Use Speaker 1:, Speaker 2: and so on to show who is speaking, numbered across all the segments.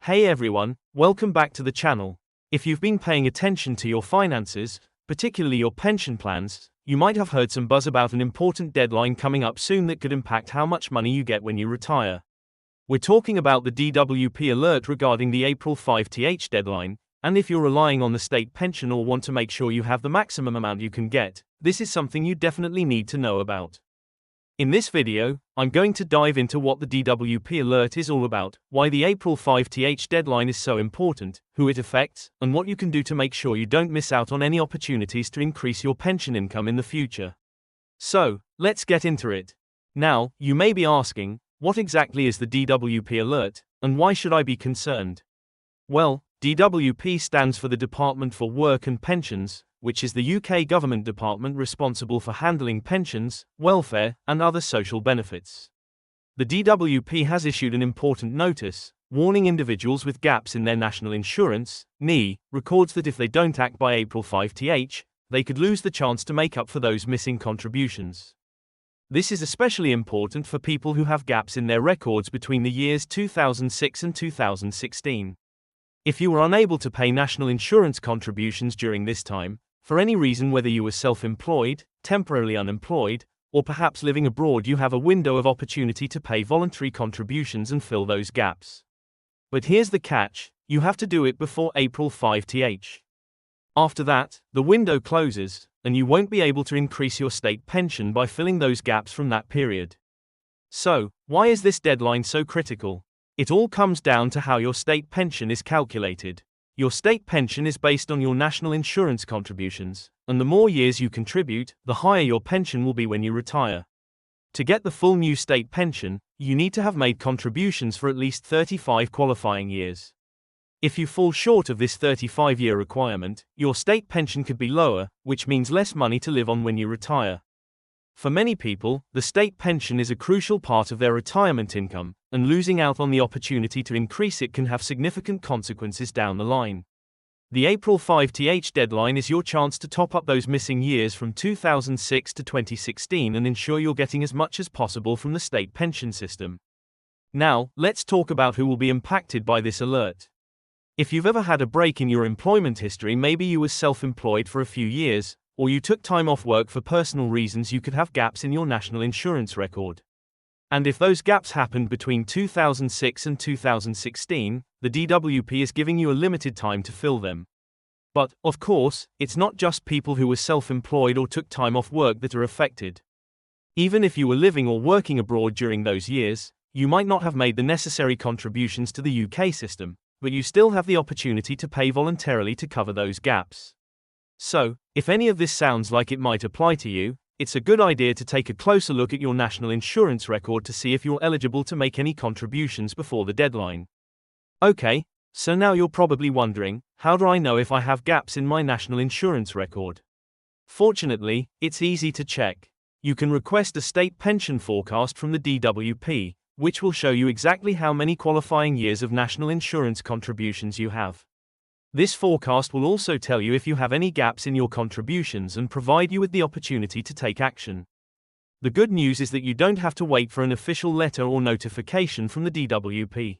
Speaker 1: Hey everyone, welcome back to the channel. If you've been paying attention to your finances, particularly your pension plans, you might have heard some buzz about an important deadline coming up soon that could impact how much money you get when you retire. We're talking about the DWP alert regarding the April 5th deadline, and if you're relying on the state pension or want to make sure you have the maximum amount you can get, this is something you definitely need to know about. In this video, I'm going to dive into what the DWP alert is all about, why the April 5th deadline is so important, who it affects, and what you can do to make sure you don't miss out on any opportunities to increase your pension income in the future. So, let's get into it. Now, you may be asking, what exactly is the DWP alert, and why should I be concerned? Well, DWP stands for the Department for Work and Pensions, which is the UK government department responsible for handling pensions, welfare, and other social benefits. The DWP has issued an important notice, warning individuals with gaps in their national insurance (NI) records that if they don't act by April 5th, they could lose the chance to make up for those missing contributions. This is especially important for people who have gaps in their records between the years 2006 and 2016. If you were unable to pay national insurance contributions during this time, for any reason, whether you were self-employed, temporarily unemployed, or perhaps living abroad, you have a window of opportunity to pay voluntary contributions and fill those gaps. But here's the catch, you have to do it before April 5th. After that, the window closes, and you won't be able to increase your state pension by filling those gaps from that period. So, why is this deadline so critical? It all comes down to how your state pension is calculated. Your state pension is based on your national insurance contributions, and the more years you contribute, the higher your pension will be when you retire. To get the full new state pension, you need to have made contributions for at least 35 qualifying years. If you fall short of this 35-year requirement, your state pension could be lower, which means less money to live on when you retire. For many people, the state pension is a crucial part of their retirement income, and losing out on the opportunity to increase it can have significant consequences down the line. The April 5th deadline is your chance to top up those missing years from 2006 to 2016 and ensure you're getting as much as possible from the state pension system. Now, let's talk about who will be impacted by this alert. If you've ever had a break in your employment history, maybe you were self-employed for a few years, or you took time off work for personal reasons, you could have gaps in your national insurance record. And if those gaps happened between 2006 and 2016, the DWP is giving you a limited time to fill them. But, of course, it's not just people who were self-employed or took time off work that are affected. Even if you were living or working abroad during those years, you might not have made the necessary contributions to the UK system, but you still have the opportunity to pay voluntarily to cover those gaps. So, if any of this sounds like it might apply to you, it's a good idea to take a closer look at your national insurance record to see if you're eligible to make any contributions before the deadline. Okay, so now you're probably wondering, how do I know if I have gaps in my national insurance record? Fortunately, it's easy to check. You can request a state pension forecast from the DWP, which will show you exactly how many qualifying years of national insurance contributions you have. This forecast will also tell you if you have any gaps in your contributions and provide you with the opportunity to take action. The good news is that you don't have to wait for an official letter or notification from the DWP.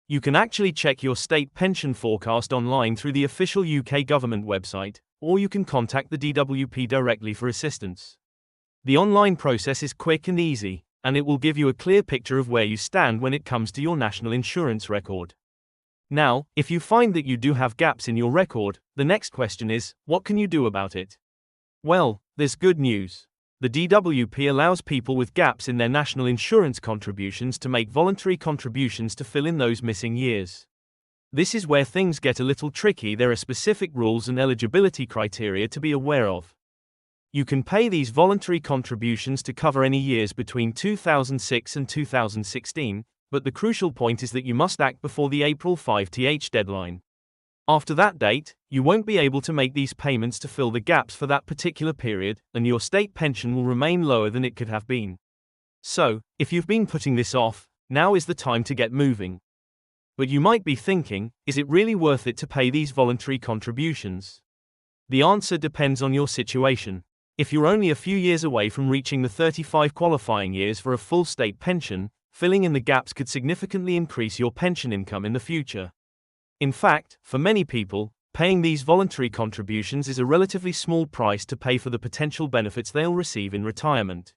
Speaker 1: You can actually check your state pension forecast online through the official UK government website, or you can contact the DWP directly for assistance. The online process is quick and easy, and it will give you a clear picture of where you stand when it comes to your national insurance record. Now, if you find that you do have gaps in your record, the next question is, what can you do about it? Well, there's good news. The DWP allows people with gaps in their national insurance contributions to make voluntary contributions to fill in those missing years. This is where things get a little tricky. There are specific rules and eligibility criteria to be aware of. You can pay these voluntary contributions to cover any years between 2006 and 2016, but the crucial point is that you must act before the April 5th deadline. After that date, you won't be able to make these payments to fill the gaps for that particular period, and your state pension will remain lower than it could have been. So, if you've been putting this off, now is the time to get moving. But you might be thinking, is it really worth it to pay these voluntary contributions? The answer depends on your situation. If you're only a few years away from reaching the 35 qualifying years for a full state pension, filling in the gaps could significantly increase your pension income in the future. In fact, for many people, paying these voluntary contributions is a relatively small price to pay for the potential benefits they'll receive in retirement.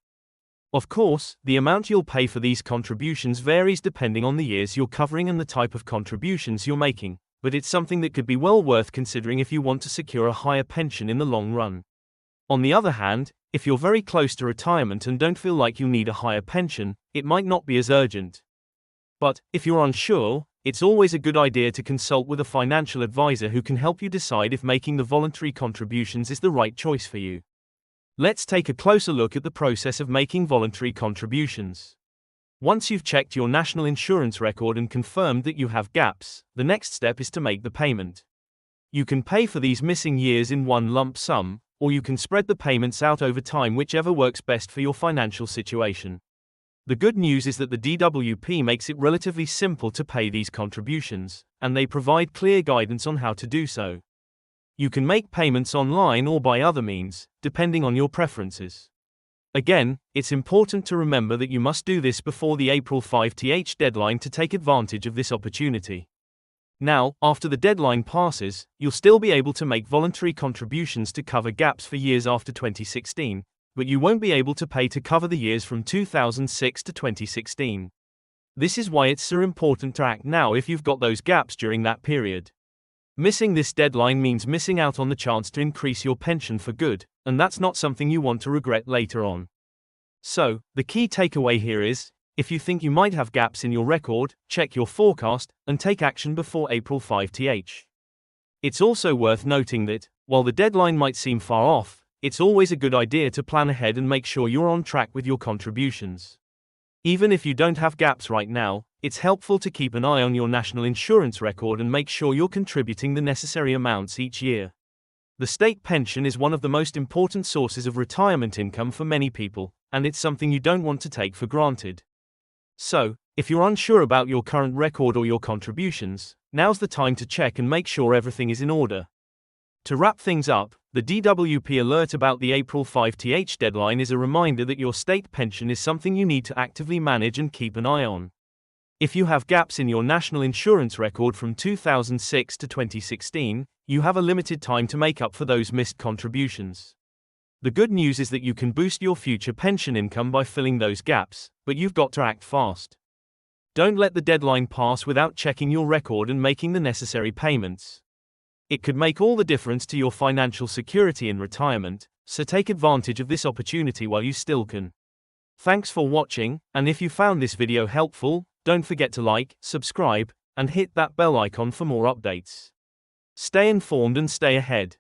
Speaker 1: Of course, the amount you'll pay for these contributions varies depending on the years you're covering and the type of contributions you're making, but it's something that could be well worth considering if you want to secure a higher pension in the long run. On the other hand, if you're very close to retirement and don't feel like you need a higher pension, it might not be as urgent. But, if you're unsure, it's always a good idea to consult with a financial advisor who can help you decide if making the voluntary contributions is the right choice for you. Let's take a closer look at the process of making voluntary contributions. Once you've checked your national insurance record and confirmed that you have gaps, the next step is to make the payment. You can pay for these missing years in one lump sum, or you can spread the payments out over time, whichever works best for your financial situation. The good news is that the DWP makes it relatively simple to pay these contributions, and they provide clear guidance on how to do so. You can make payments online or by other means, depending on your preferences. Again, it's important to remember that you must do this before the April 5th deadline to take advantage of this opportunity. Now, after the deadline passes, you'll still be able to make voluntary contributions to cover gaps for years after 2016, but you won't be able to pay to cover the years from 2006 to 2016. This is why it's so important to act now if you've got those gaps during that period. Missing this deadline means missing out on the chance to increase your pension for good, and that's not something you want to regret later on. So, the key takeaway here is, if you think you might have gaps in your record, check your forecast and take action before April 5th. It's also worth noting that, while the deadline might seem far off, it's always a good idea to plan ahead and make sure you're on track with your contributions. Even if you don't have gaps right now, it's helpful to keep an eye on your national insurance record and make sure you're contributing the necessary amounts each year. The state pension is one of the most important sources of retirement income for many people, and it's something you don't want to take for granted. So, if you're unsure about your current record or your contributions, now's the time to check and make sure everything is in order. To wrap things up, the DWP alert about the April 5th deadline is a reminder that your state pension is something you need to actively manage and keep an eye on. If you have gaps in your national insurance record from 2006 to 2016, you have a limited time to make up for those missed contributions. The good news is that you can boost your future pension income by filling those gaps, but you've got to act fast. Don't let the deadline pass without checking your record and making the necessary payments. It could make all the difference to your financial security in retirement, so take advantage of this opportunity while you still can. Thanks for watching, and if you found this video helpful, don't forget to like, subscribe, and hit that bell icon for more updates. Stay informed and stay ahead.